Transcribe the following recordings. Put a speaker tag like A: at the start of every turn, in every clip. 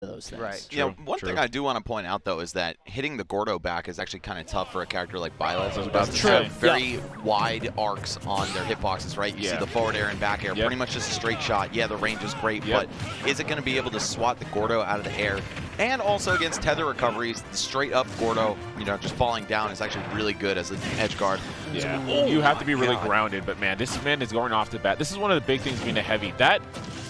A: those things.
B: Right.
C: True, one thing I do want to point out, though, is that hitting the Gordo back is actually kind of tough for a character like Byleth. I was about to have very wide arcs on their hitboxes, right? You see the forward air and back air, pretty much just a straight shot. Yeah, the range is great, but is it going to be able to swat the Gordo out of the air? And also against tether recoveries, the straight up Gordo, just falling down is actually really good as an edge guard.
D: Yeah, you have to be really grounded, but man, this man is going off the bat. This is one of the big things being a heavy.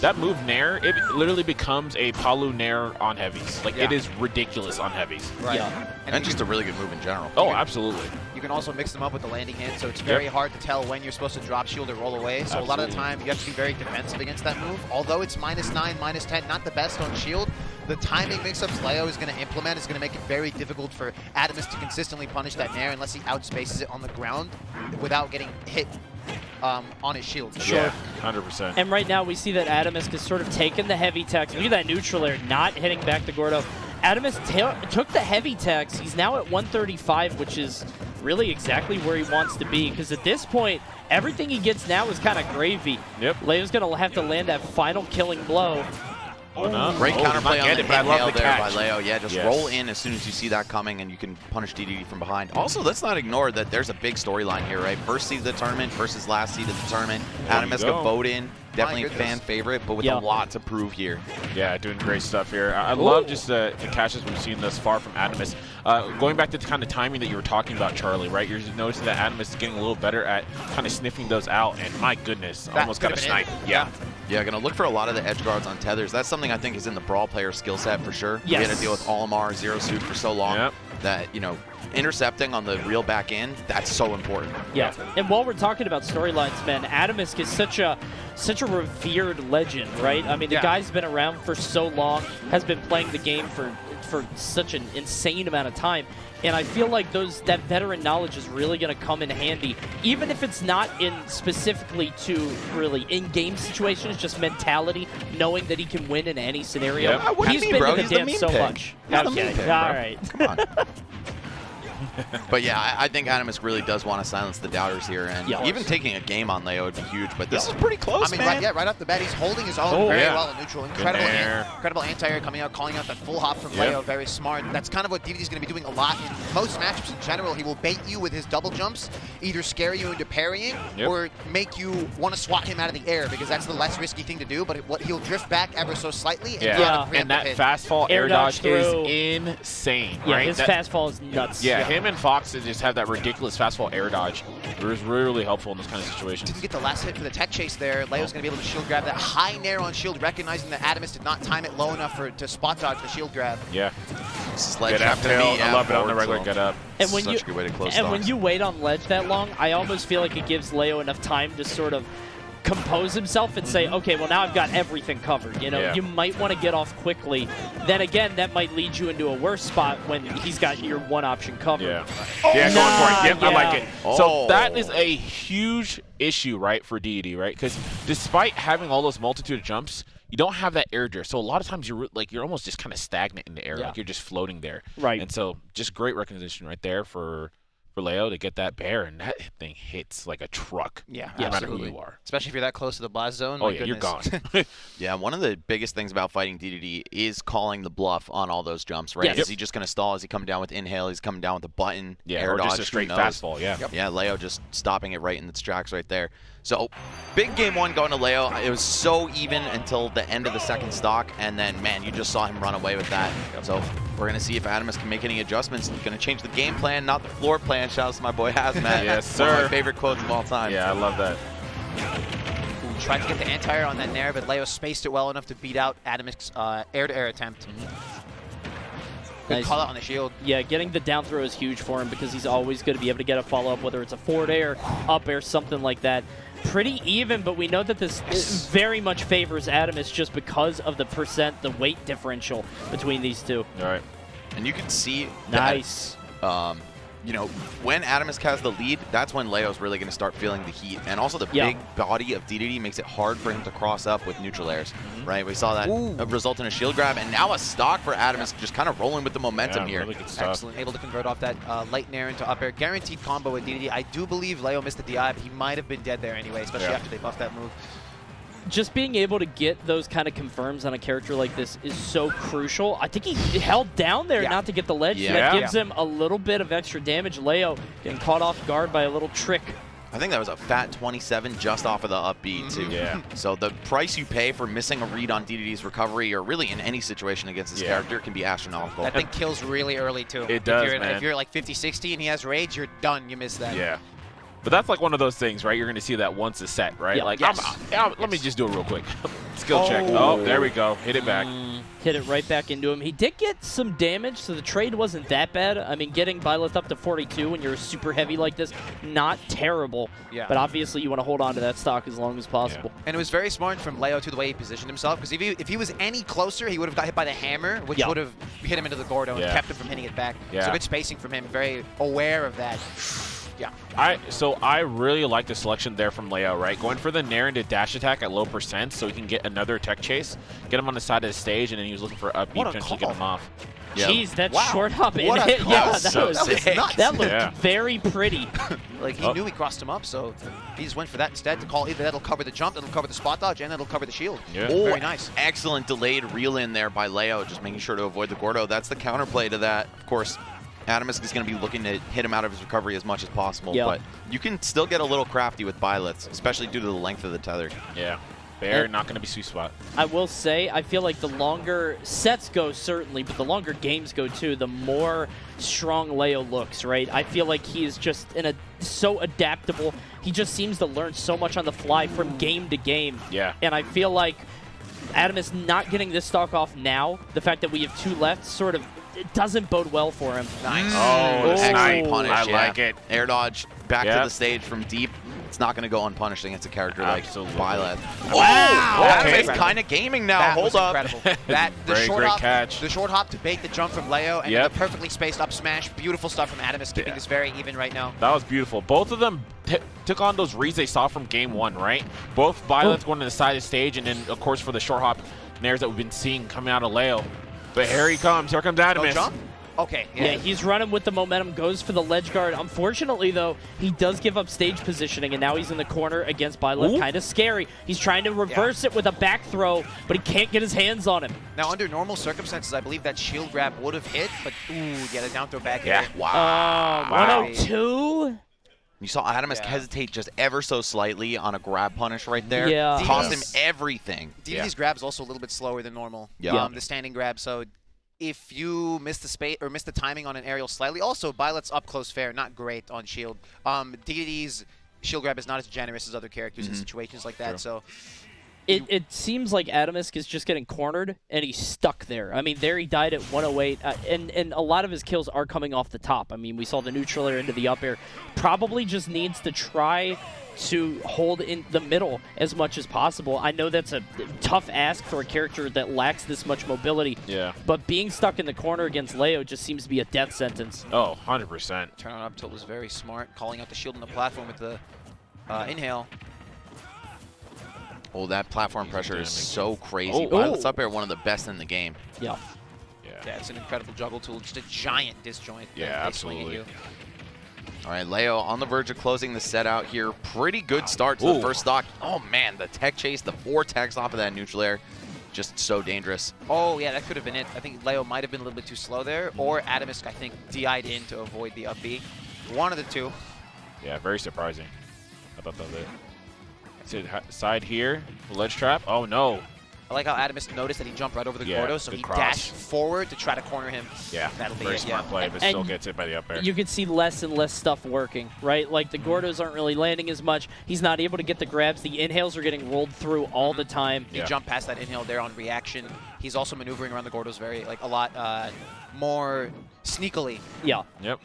D: That move Nair, it literally becomes a Palu Nair on heavies. Like, it is ridiculous on heavies.
B: Right.
A: Yeah.
C: And just a really good move in general.
D: Oh, absolutely.
B: You can also mix them up with the landing hit, so it's very hard to tell when you're supposed to drop shield or roll away. So a lot of the time, you have to be very defensive against that move. Although it's -9, -10, not the best on shield, the timing mix-ups Leo is going to implement is going to make it very difficult for Atomsk to consistently punish that Nair unless he outspaces it on the ground without getting hit on his shield.
D: Sure. Yeah, 100%.
A: And right now we see that Atomsk has sort of taken the heavy techs. Look at that neutral air, not hitting back to Gordo. Atomsk took the heavy techs. He's now at 135, which is really exactly where he wants to be, because at this point, everything he gets now is kind of gravy.
D: Yep.
A: Leo's going to have to land that final killing blow.
C: Great counterplay on the inhale there by Leo. Yeah, just
D: Yes.
C: roll in as soon as you see that coming, and you can punish Dedede from behind. Also, let's not ignore that there's a big storyline here, right? First seed of the tournament versus last seed of the tournament. Atomsk a vote in. Definitely a fan favorite, but with a lot to prove here.
D: Yeah, doing great stuff here. I love just the catches we've seen thus far from Atomsk. Going back to the kind of timing that you were talking about, Charlie, right? You're noticing that Atomsk is getting a little better at kind of sniffing those out, and my goodness, almost got a snipe. Yeah.
C: Yeah, going to look for a lot of the edge guards on tethers. That's something I think is in the Brawl player skill set for sure.
A: Yes.
C: We had to deal with Olimar, Zero Suit for so long that, intercepting on the real back end, that's so important.
A: Yeah, and while we're talking about storylines, man, Atomsk is such a revered legend, right? I mean, the guy's been around for so long, has been playing the game for such an insane amount of time, and I feel like that veteran knowledge is really going to come in handy, even if it's not in specifically to really in-game situations, just mentality, knowing that he can win in any scenario. He's been to the dance so much. Okay, all right.
C: Come on. But yeah, I think Atomsk really does want to silence the doubters here, and even taking a game on Leo would be huge, but this is pretty close, man.
B: Right off the bat, he's holding his own very well in neutral. Incredible anti-air coming out, calling out that full hop from Leo, very smart. That's kind of what Dedede's going to be doing a lot in most matchups in general. He will bait you with his double jumps, either scare you into parrying, or make you want to swat him out of the air, because that's the less risky thing to do, but he'll drift back ever so slightly.
D: And that fast fall air dodge is insane, right?
A: His fast fall is nuts.
D: Yeah, him and Fox just have that ridiculous fastball air dodge. It was really helpful in those kind of situations.
B: Didn't get the last hit for the tech chase there. Leo's going to be able to shield grab that high nair on shield, recognizing that Atomsk did not time it low enough to spot dodge the shield grab.
D: Yeah.
C: Get after me.
D: I love it on the regular get up.
A: And when
C: Such a good way to close
A: when you wait on ledge that long, I almost feel like it gives Leo enough time to sort of compose himself and say, okay, well, now I've got everything covered. You might want to get off quickly. Then again, that might lead you into a worse spot when he's got your one option covered.
D: Going for it. Yep, I like it. So that is a huge issue, right, for Dedede, right? Because despite having all those multitude of jumps, you don't have that air drift. So a lot of times you're almost just kind of stagnant in the air, like you're just floating there.
A: Right.
D: And so just great recognition right there for Leo to get that bear, and that thing hits like a truck.
B: Yeah,
D: no matter who you are.
B: Especially if you're that close to the blast zone.
D: Oh yeah, you're gone.
C: Yeah, one of the biggest things about fighting Dedede is calling the bluff on all those jumps, right?
A: Yes.
C: Is he just going to stall? Is he coming down with inhale? He's coming down with a button, air
D: or
C: dodge,
D: just a straight fastball,
C: Yeah, Leo just stopping it right in its tracks right there. So, big game one going to Leo. It was so even until the end of the second stock, and then, man, you just saw him run away with that. So, we're going to see if Atomsk can make any adjustments. He's going to change the game plan, not the floor plan. Shout out to my boy Hazmat.
D: Yes, sir.
C: One of my favorite quotes of all time.
D: Yeah, I love that.
B: Tried to get the anti-air on that nair, but Leo spaced it well enough to beat out Atomsk's air-to-air attempt. Good call out on the shield.
A: Yeah, getting the down throw is huge for him because he's always going to be able to get a follow-up, whether it's a forward air, up air, something like that. Pretty even, but we know that this very much favors Atomsk just because of the weight differential between these two.
D: All right.
C: And you can see
A: nice.
C: That, when Atomsk has the lead, that's when Leo's really going to start feeling the heat. And also the big body of Dedede makes it hard for him to cross up with neutral airs, right? We saw that result in a shield grab, and now a stock for Atomsk, just kind of rolling with the momentum here.
D: Really good stuff.
B: Excellent. Able to convert off that light nair into up air. Guaranteed combo with Dedede. I do believe Leo missed the DI, but he might have been dead there anyway, especially after they buffed that move.
A: just being able to get those kind of confirms on a character like this is so crucial. I think he held down there not to get the ledge.
C: Yeah.
A: That gives him a little bit of extra damage. Leo getting caught off guard by a little trick.
C: I think that was a fat 27 just off of the upbeat, too.
D: Yeah.
C: So the price you pay for missing a read on Dedede's recovery, or really in any situation against this character, can be astronomical.
B: That thing kills really early, too.
D: It does,
B: man.
D: man.
B: If you're like 50-60 and he has rage, you're done. You miss that.
D: Yeah. But that's like one of those things, right? You're going to see that once a set, right?
A: Yeah.
D: Like,
B: Yes.
D: let me just do it real quick. Skill check. Oh, there we go. Hit it back.
A: Hit it right back into him. He did get some damage, so the trade wasn't that bad. I mean, getting Byleth up to 42 when you're super heavy like this, not terrible.
B: Yeah.
A: But obviously you want to hold on to that stock as long as possible.
B: And it was very smart from Leo to the way he positioned himself, because if he was any closer, he would have got hit by the hammer, which would have hit him into the Gordo and kept him from hitting it back.
D: Yeah.
B: So good spacing from him, very aware of that. Yeah.
D: So I really like the selection there from Leo, right? Going for the Nair into dash attack at low percent so he can get another tech chase, get him on the side of the stage, and then he was looking for upbeat potentially get him off.
A: Jeez, that
B: Wow.
A: short hop in
B: What a
A: it.
B: call.
A: Yeah,
C: That was so sick.
B: nuts.
A: that looked very pretty.
B: Like, he knew he crossed him up, so he just went for that instead to call either that'll cover the jump, that'll cover the spot dodge, and that'll cover the shield.
D: Yeah.
B: Very nice.
C: Excellent delayed reel in there by Leo, just making sure to avoid the Gordo. That's the counterplay to that. Of course, Atomsk is going to be looking to hit him out of his recovery as much as possible, but you can still get a little crafty with Byleth, especially due to the length of the tether.
D: Yeah. They're not going to be sweet spot.
A: I will say, I feel like the longer sets go, certainly, but the longer games go, too, the more strong Leo looks, right? I feel like he is just so adaptable. He just seems to learn so much on the fly from game to game.
D: Yeah.
A: And I feel like Atomsk not getting this stock off now, the fact that we have 2 left, sort of, it doesn't bode well for him.
B: Nice.
D: Oh, the
C: Excellent
D: snipe.
C: punish,
D: I
C: yeah.
D: like it.
C: Air dodge back to
D: Yep.
C: the stage from deep. It's not going to go unpunished against a character
D: Absolutely.
C: like Byleth.
D: Wow!
C: Okay.
D: Okay.
C: Kind of gaming now.
B: That
C: Hold
B: was
C: up.
B: incredible. That the
D: Very
B: short
D: great
B: hop,
D: catch.
B: the short hop to bait the jump from Leo, and
D: Yep.
B: the perfectly spaced up smash. Beautiful stuff from Atomsk, keeping this very even right now.
D: That was beautiful. Both of them took on those reads they saw from game 1, right? Both Byleth going to the side of the stage, and then, of course, for the short hop nairs that we've been seeing coming out of Leo. But here he comes. Here comes
B: No
D: Atomsk.
B: jump? Okay.
A: Yeah, he's running with the momentum, goes for the ledge guard. Unfortunately, though, he does give up stage positioning, and now he's in the corner against Byleth. Kind of scary. He's trying to reverse it with a back throw, but he can't get his hands on him.
B: Now, under normal circumstances, I believe that shield grab would have hit, but the down throw back
D: Yeah.
B: air.
C: Wow.
A: 102?
C: You saw Atomsk hesitate just ever so slightly on a grab punish right there.
A: Yeah.
C: Cost him everything.
B: Dedede's grab is also a little bit slower than normal.
C: Yeah.
B: The standing grab, so if you miss the space or miss the timing on an aerial slightly, also Byleth's up close fair, not great on shield. Dedede's shield grab is not as generous as other characters in situations like that, so
A: It seems like Atomsk is just getting cornered, and he's stuck there. I mean, there he died at 108, and a lot of his kills are coming off the top. I mean, we saw the neutral air into the up air. Probably just needs to try to hold in the middle as much as possible. I know that's a tough ask for a character that lacks this much mobility, but being stuck in the corner against Leo just seems to be a death sentence.
D: Oh, 100%.
B: turn on up tilt was very smart, calling out the shield on the platform with the inhale.
C: Oh, that platform pressure is so crazy.
A: Oh.
C: Byleth's up air, one of the best in the game.
A: Yeah.
B: Yeah, it's an incredible juggle tool, just a giant disjoint.
D: Yeah,
B: that they swing at
D: absolutely.
B: you.
C: All right, Leo on the verge of closing the set out here. Pretty good start to the first stock. Oh, man, the tech chase, the 4 techs off of that neutral air. Just so dangerous.
B: Oh, yeah, that could have been it. I think Leo might have been a little bit too slow there, or Atomsk, I think, DI'd in to avoid the up B. One of the two.
D: Yeah, very surprising. I thought that was it. Side here, ledge trap. Oh, no.
B: I like how Atomsk noticed that he jumped right over the
D: Yeah,
B: Gordo, so
D: good
B: he
D: cross.
B: dashed forward to try to corner him.
D: Yeah,
B: That'll be
D: very
B: it,
D: smart
B: yeah.
D: play, but
A: And
D: still gets it by the up air.
A: You can see less and less stuff working, right? Like, the Gordos aren't really landing as much. He's not able to get the grabs. The inhales are getting rolled through all the time.
B: He jumped past that inhale there on reaction. He's also maneuvering around the Gordos very, like, a lot more sneakily.
A: Yeah.
D: Yep.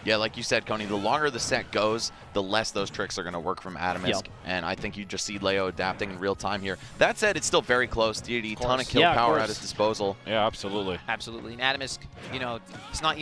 C: Yeah, like you said, Coney, the longer the set goes, the less those tricks are going to work from Atomsk.
A: Yep.
C: And I think you just see Leo adapting in real time here. That said, it's still very close. Dedede, ton of
B: course.
C: kill
A: Yeah, of
C: power
A: course.
C: at his disposal.
D: Yeah, absolutely.
B: Absolutely. And Atomsk, it's not,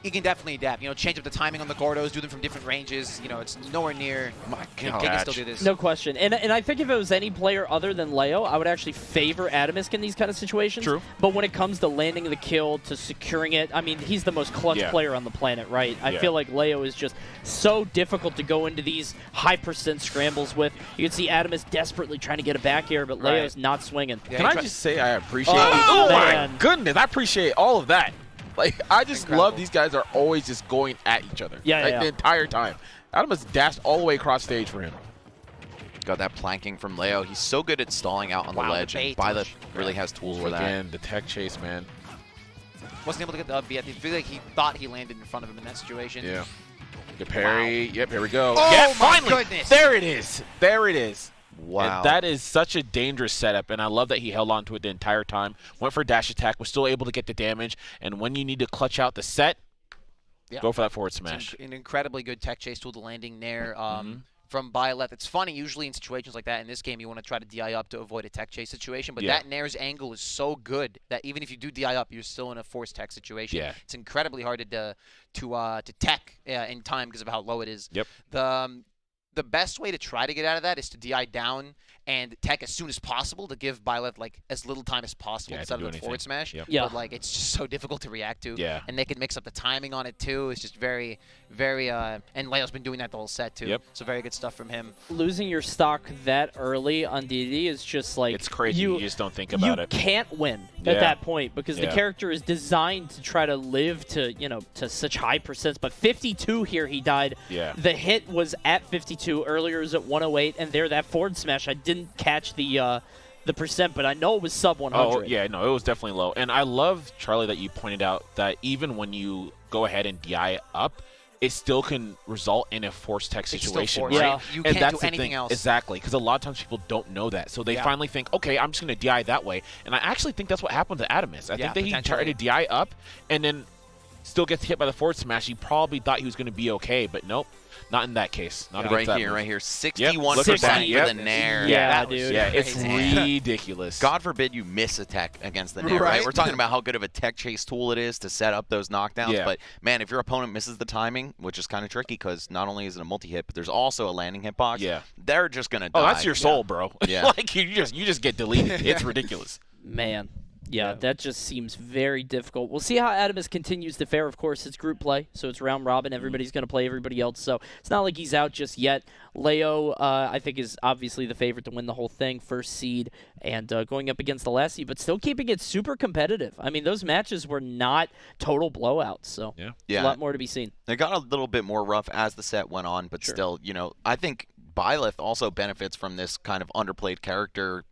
B: he can definitely adapt. You know, change up the timing on the Gordos, do them from different ranges. You know, it's nowhere near.
C: My
B: He
C: God.
B: can still do this.
A: No question. And I think if it was any player other than Leo, I would actually favor Atomsk in these kind of situations.
D: True.
A: But when it comes to landing the kill, to securing it, I mean, he's the most clutch player on the planet, right? I feel like Leo is just so difficult to go into these high percent scrambles with. You can see Atomsk desperately trying to get a back air, but Leo's not swinging.
D: Yeah, can I just say I appreciate
A: Oh,
D: my goodness, I appreciate all of that. Like, I just love these guys are always just going at each other. The entire time. Atomsk dashed all the way across stage for him.
C: Got that planking from Leo. He's so good at stalling out on the ledge. And Byleth really has tools for that.
D: Again, the tech chase, man.
B: Wasn't able to get the up B. I feel like he thought he landed in front of him in that situation.
D: Yeah. Good parry. Yep, here we go.
B: Oh,
D: yeah,
B: my
D: finally.
B: goodness.
D: There it is. There it is.
C: Wow.
D: And that is such a dangerous setup, and I love that he held on to it the entire time. Went for dash attack, was still able to get the damage, and when you need to clutch out the set, go for that forward smash.
B: It's an incredibly good tech chase tool, the landing there from Byleth. It's funny, usually in situations like that, in this game, you want to try to DI up to avoid a tech chase situation, but that Nair's angle is so good that even if you do DI up, you're still in a forced tech situation.
D: Yeah.
B: It's incredibly hard to tech in time because of how low it is.
D: Yep.
B: The best way to try to get out of that is to DI down and tech as soon as possible to give Byleth like as little time as possible instead of the forward smash.
D: Yep.
B: But like it's just so difficult to react to.
D: Yeah.
B: And they can mix up the timing on it too. It's just very, very and Leo's been doing that the whole set too.
D: Yep.
B: So very good stuff from him.
A: Losing your stock that early on Dedede is just like
D: it's crazy. You just don't think about it.
A: You can't win at that point because the character is designed to try to live to to such high percents. But 52 here he died.
D: Yeah.
A: The hit was at 52. Earlier it was at 108, and there that forward smash I didn't catch the percent, but I know it was sub 100.
D: Oh yeah, no, it was definitely low. And I love, Charlie, that you pointed out that even when you go ahead and DI up, it still can result in a forced tech situation, right?
B: Yeah. You
D: and
B: can't
D: that's
B: do
D: the
B: anything
D: thing.
B: else.
D: Exactly, because a lot of times people don't know that. So they finally think, okay, I'm just going to DI that way. And I actually think that's what happened to Atomsk. I think that he tried to DI up and then still gets hit by the forward smash. He probably thought he was going to be okay, but nope. Not in that case. Not
C: right here, right here. 61% for the Nair.
A: Yeah, dude.
D: Yeah, it's ridiculous.
C: God forbid you miss a tech against the Nair, right? We're talking about how good of a tech chase tool it is to set up those knockdowns. But, man, if your opponent misses the timing, which is kind of tricky because not only is it a multi-hit, but there's also a landing hitbox, they're just going to die.
D: Oh, that's your soul, bro.
C: Yeah.
D: Like, you just get deleted. It's ridiculous.
A: Man. Yeah, that just seems very difficult. We'll see how Atomsk continues to fare. Of course, it's group play, so it's round robin. Everybody's going to play everybody else, so it's not like he's out just yet. Leo, I think, is obviously the favorite to win the whole thing, first seed, and going up against the last seed, but still keeping it super competitive. I mean, those matches were not total blowouts, so there's a lot more to be seen.
C: They got a little bit more rough as the set went on, but still, I think Byleth also benefits from this kind of underplayed character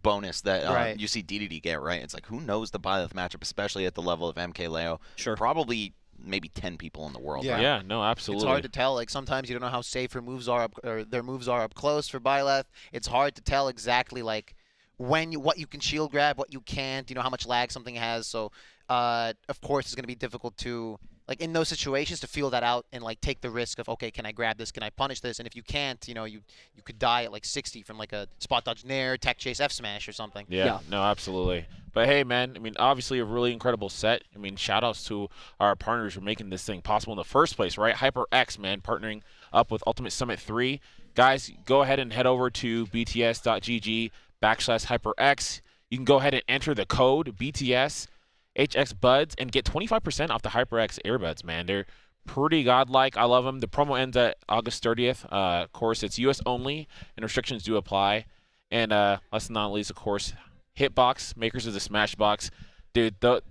C: bonus that you see Dedede get, right? It's like, who knows the Byleth matchup, especially at the level of MkLeo?
A: Sure.
C: Probably maybe 10 people in the world.
B: Yeah,
C: right?
D: Yeah, no, absolutely.
B: It's hard to tell. Like sometimes you don't know how safe her moves are or their moves are up close for Byleth. It's hard to tell exactly like what you can shield grab, what you can't, how much lag something has. So of course it's going to be difficult to like in those situations to feel that out and like take the risk of, okay, can I grab this? Can I punish this? And if you can't, you could die at like 60 from like a spot dodge nair, tech chase F smash or something.
D: Yeah, no, absolutely. But hey, man, I mean, obviously a really incredible set. I mean, shout outs to our partners for making this thing possible in the first place, right? HyperX, man, partnering up with Ultimate Summit 3. Guys, go ahead and head over to bts.gg/HyperX. You can go ahead and enter the code BTS HX Buds and get 25% off the HyperX earbuds, man. They're pretty godlike. I love them. The promo ends at August 30th. Of course, it's US only, and restrictions do apply. And last but not least, of course, Hitbox, makers of the Smashbox. Dude, the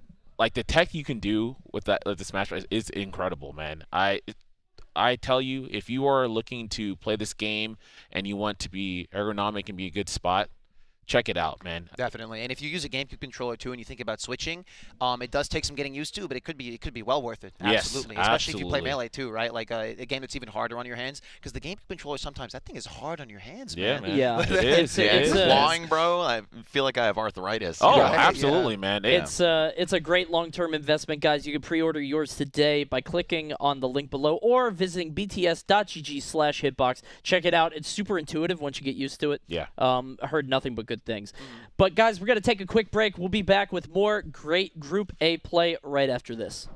D: tech you can do with the Smashbox is incredible, man. I tell you, if you are looking to play this game and you want to be ergonomic and be a good spot, check it out, man.
B: Definitely. And if you use a GameCube controller too and you think about switching, it does take some getting used to, but it could be well worth it. Absolutely.
D: Yes,
B: especially if you play Melee too, right? Like a game that's even harder on your hands, because the GameCube controller sometimes that thing is hard on your hands, man.
A: Yeah,
D: it is.
C: It's clawing, bro. I feel like I have arthritis.
D: Oh, absolutely, man.
A: It's a great long-term investment, guys. You can pre-order yours today by clicking on the link below or visiting bts.gg/hitbox. Check it out. It's super intuitive once you get used to it.
D: Yeah.
A: I heard nothing but good things. But guys, we're going to take a quick break. We'll be back with more great Group A play right after this.